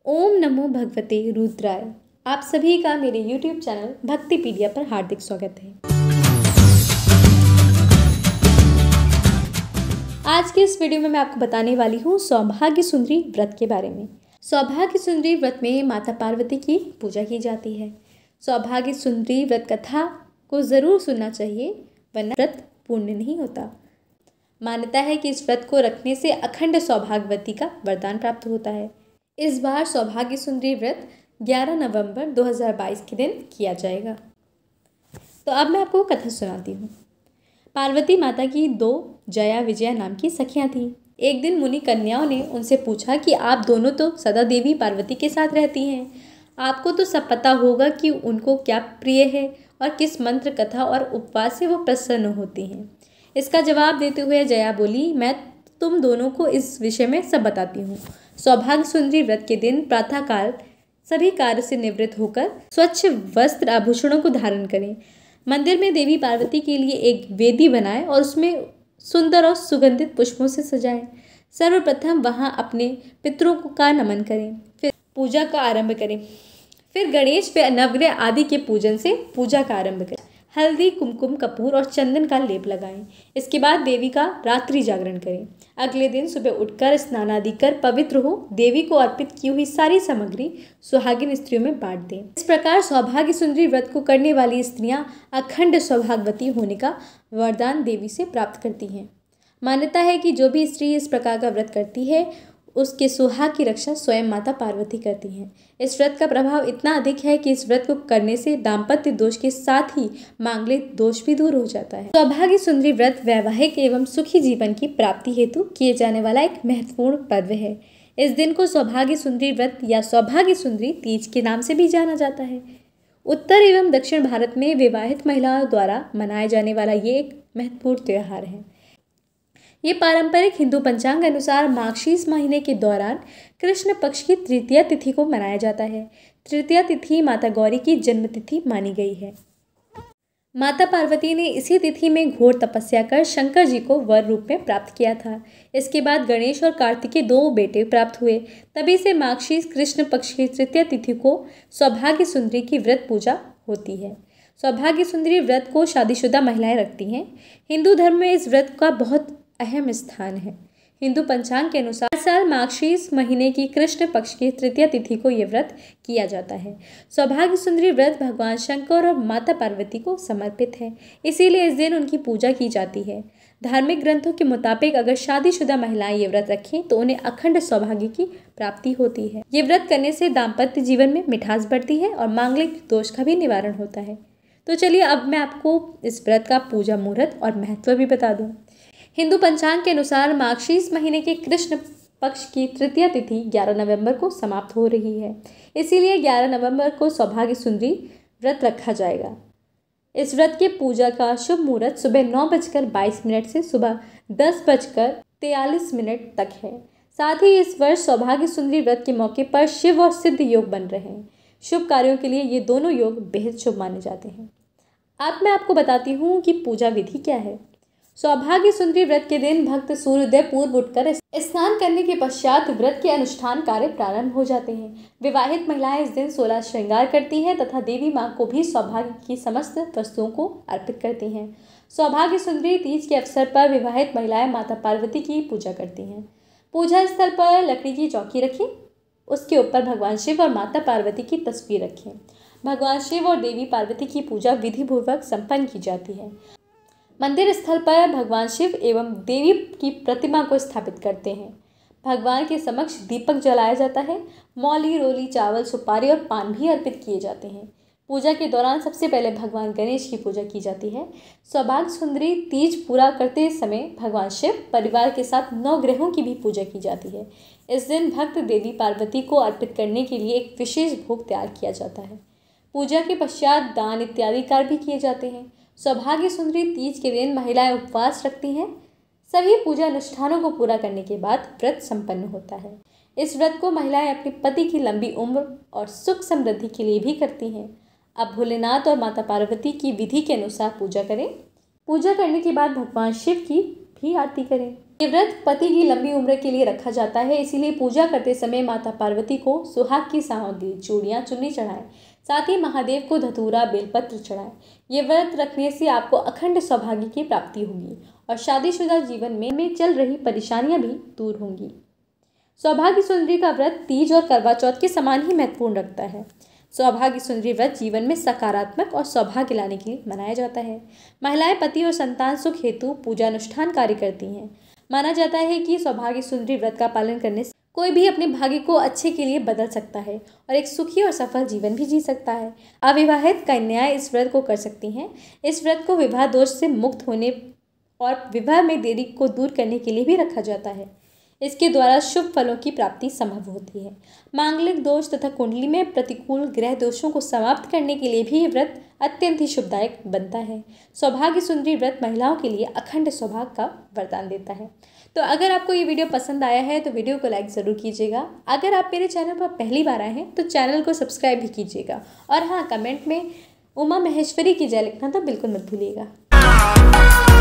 ओम नमो भगवते रुद्राय। आप सभी का मेरे YouTube चैनल भक्तिपीडिया पर हार्दिक स्वागत है। आज के इस वीडियो में मैं आपको बताने वाली हूँ सौभाग्य सुंदरी व्रत के बारे में। सौभाग्य सुंदरी व्रत में माता पार्वती की पूजा की जाती है। सौभाग्य सुंदरी व्रत कथा को ज़रूर सुनना चाहिए, वरना व्रत पूर्ण नहीं होता। मान्यता है कि इस व्रत को रखने से अखंड सौभाग्यवती का वरदान प्राप्त होता है। इस बार सौभाग्य सुंदरी व्रत 11 नवंबर 2022 के दिन किया जाएगा। तो अब मैं आपको कथा सुनाती हूँ। पार्वती माता की 2 जया विजया नाम की सखियाँ थीं। एक दिन मुनि कन्याओं ने उनसे पूछा कि आप दोनों तो सदा देवी पार्वती के साथ रहती हैं, आपको तो सब पता होगा कि उनको क्या प्रिय है और किस मंत्र कथा और उपवास से वो प्रसन्न होती हैं। इसका जवाब देते हुए जया बोली, मैं तुम दोनों को इस विषय में सब बताती हूँ। सौभाग्य सुंदरी व्रत के दिन प्रातःकाल सभी कार्य से निवृत्त होकर स्वच्छ वस्त्र आभूषणों को धारण करें। मंदिर में देवी पार्वती के लिए एक वेदी बनाएं और उसमें सुंदर और सुगंधित पुष्पों से सजाएं। सर्वप्रथम वहां अपने पितरों का नमन करें, फिर पूजा का आरंभ करें। फिर गणेश व नवग्रह आदि के पूजन से पूजा का आरंभ करें। हल्दी, कुमकुम, कपूर और चंदन का लेप लगाएं। इसके बाद देवी का रात्रि जागरण करें। अगले दिन सुबह उठकर स्नान आदि कर पवित्र हो देवी को अर्पित की हुई सारी सामग्री सुहागिन स्त्रियों में बांट दें। इस प्रकार सौभाग्य सुंदरी व्रत को करने वाली स्त्रियां अखंड सौभाग्यवती होने का वरदान देवी से प्राप्त करती हैं। मान्यता है कि जो भी स्त्री इस प्रकार का व्रत करती है उसके सुहाग की रक्षा स्वयं माता पार्वती करती हैं। इस व्रत का प्रभाव इतना अधिक है कि इस व्रत को करने से दाम्पत्य दोष के साथ ही मांगलिक दोष भी दूर हो जाता है। सौभाग्य सुंदरी व्रत वैवाहिक एवं सुखी जीवन की प्राप्ति हेतु किए जाने वाला एक महत्वपूर्ण पर्व है। इस दिन को सौभाग्य सुंदरी व्रत या सौभाग्य सुंदरी तीज के नाम से भी जाना जाता है। उत्तर एवं दक्षिण भारत में विवाहित महिलाओं द्वारा मनाया जाने वाला ये एक महत्वपूर्ण त्यौहार है। ये पारंपरिक हिंदू पंचांग अनुसार माघशीस महीने के दौरान कृष्ण पक्ष की तृतीया तिथि को मनाया जाता है। तृतीया तिथि माता गौरी की जन्म तिथि मानी गई है। माता पार्वती ने इसी तिथि में घोर तपस्या कर शंकर जी को वर रूप में प्राप्त किया था। इसके बाद गणेश और कार्तिकेय 2 बेटे प्राप्त हुए। तभी से माघशीस कृष्ण पक्ष की तृतीया तिथि को सौभाग्य सुंदरी की व्रत पूजा होती है। सौभाग्य सुंदरी व्रत को शादीशुदा महिलाएं रखती हैं। हिंदू धर्म में इस व्रत का बहुत अहम स्थान है। हिंदू पंचांग के अनुसार हर साल माघशीस महीने की कृष्ण पक्ष की तृतीया तिथि को यह व्रत किया जाता है। सौभाग्य सुंदरी व्रत भगवान शंकर और माता पार्वती को समर्पित है, इसीलिए इस दिन उनकी पूजा की जाती है। धार्मिक ग्रंथों के मुताबिक अगर शादीशुदा महिलाएं ये व्रत रखें तो उन्हें अखंड सौभाग्य की प्राप्ति होती है। ये व्रत करने से दाम्पत्य जीवन में मिठास बढ़ती है और मांगलिक दोष का भी निवारण होता है। तो चलिए अब मैं आपको इस व्रत का पूजा मुहूर्त और महत्व भी बता दूं। हिंदू पंचांग के अनुसार माघशीस महीने के कृष्ण पक्ष की तृतीया तिथि 11 नवंबर को समाप्त हो रही है, इसीलिए 11 नवंबर को सौभाग्य सुंदरी व्रत रखा जाएगा। इस व्रत के पूजा का शुभ मुहूर्त सुबह 9:22 से सुबह 10:43 तक है। साथ ही इस वर्ष सौभाग्य सुंदरी व्रत के मौके पर शिव और सिद्ध योग बन रहे हैं। शुभ कार्यों के लिए ये दोनों योग बेहद शुभ माने जाते हैं। अब मैं आपको बताती हूँ कि पूजा विधि क्या है। सौभाग्य सुंदरी व्रत के दिन भक्त सूर्योदय पूर्व उठकर स्नान करने के पश्चात व्रत के अनुष्ठान कार्य प्रारंभ हो जाते हैं। विवाहित महिलाएं इस दिन 16 श्रृंगार करती हैं तथा देवी मां को भी सौभाग्य की समस्त वस्तुओं को अर्पित करती हैं। सौभाग्य सुंदरी तीज के अवसर पर विवाहित महिलाएं माता पार्वती की पूजा करती हैं। पूजा स्थल पर लकड़ी की चौकी रखें, उसके ऊपर भगवान शिव और माता पार्वती की तस्वीर रखें। भगवान शिव और देवी पार्वती की पूजा विधिपूर्वक संपन्न की जाती है। मंदिर स्थल पर भगवान शिव एवं देवी की प्रतिमा को स्थापित करते हैं। भगवान के समक्ष दीपक जलाया जाता है। मौली, रोली, चावल, सुपारी और पान भी अर्पित किए जाते हैं। पूजा के दौरान सबसे पहले भगवान गणेश की पूजा की जाती है। सौभाग्य सुंदरी तीज पूरा करते समय भगवान शिव परिवार के साथ 9 ग्रहों की भी पूजा की जाती है। इस दिन भक्त देवी पार्वती को अर्पित करने के लिए एक विशेष भोग तैयार किया जाता है। पूजा के पश्चात दान इत्यादि कार्य भी किए जाते हैं। सौभाग्य सुंदरी तीज के दिन महिलाएं उपवास रखती हैं। सभी पूजा अनुष्ठानों को पूरा करने के बाद व्रत संपन्न होता है। इस व्रत को महिलाएं अपने पति की लंबी उम्र और सुख समृद्धि के लिए भी करती हैं। अब भोलेनाथ और माता पार्वती की विधि के अनुसार पूजा करें। पूजा करने के बाद भगवान शिव की भी आरती करें। ये व्रत पति की लंबी उम्र के लिए रखा जाता है, इसीलिए पूजा करते समय माता पार्वती को सुहाग की सामग्री चूड़ियाँ चुन्नी चढ़ाएं। साथ ही महादेव को धतूरा बेलपत्र चढ़ाएं। ये व्रत रखने से आपको अखंड सौभाग्य की प्राप्ति होगी और शादीशुदा जीवन में चल रही परेशानियां भी दूर होंगी। सौभाग्य सुंदरी का व्रत तीज और करवा चौथ के समान ही महत्वपूर्ण रखता है। सौभाग्य सुंदरी व्रत जीवन में सकारात्मक और सौभाग्य लाने के लिए मनाया जाता है। महिलाएं पति और संतान सुख हेतु पूजा अनुष्ठान कार्य करती हैं। माना जाता है कि सौभाग्य सुंदरी व्रत का पालन करने से कोई भी अपने भाग्य को अच्छे के लिए बदल सकता है और एक सुखी और सफल जीवन भी जी सकता है। अविवाहित कन्याएं इस व्रत को कर सकती हैं। इस व्रत को विवाह दोष से मुक्त होने और विवाह में देरी को दूर करने के लिए भी रखा जाता है। इसके द्वारा शुभ फलों की प्राप्ति संभव होती है। मांगलिक दोष तथा कुंडली में प्रतिकूल ग्रह दोषों को समाप्त करने के लिए भी ये व्रत अत्यंत ही शुभदायक बनता है। सौभाग्य सुंदरी व्रत महिलाओं के लिए अखंड सौभाग्य का वरदान देता है। तो अगर आपको ये वीडियो पसंद आया है तो वीडियो को लाइक ज़रूर कीजिएगा। अगर आप मेरे चैनल पर पहली बार आए हैं तो चैनल को सब्सक्राइब भी कीजिएगा और हाँ, कमेंट में उमा महेश्वरी की जय लिखना तो बिल्कुल मत भूलिएगा।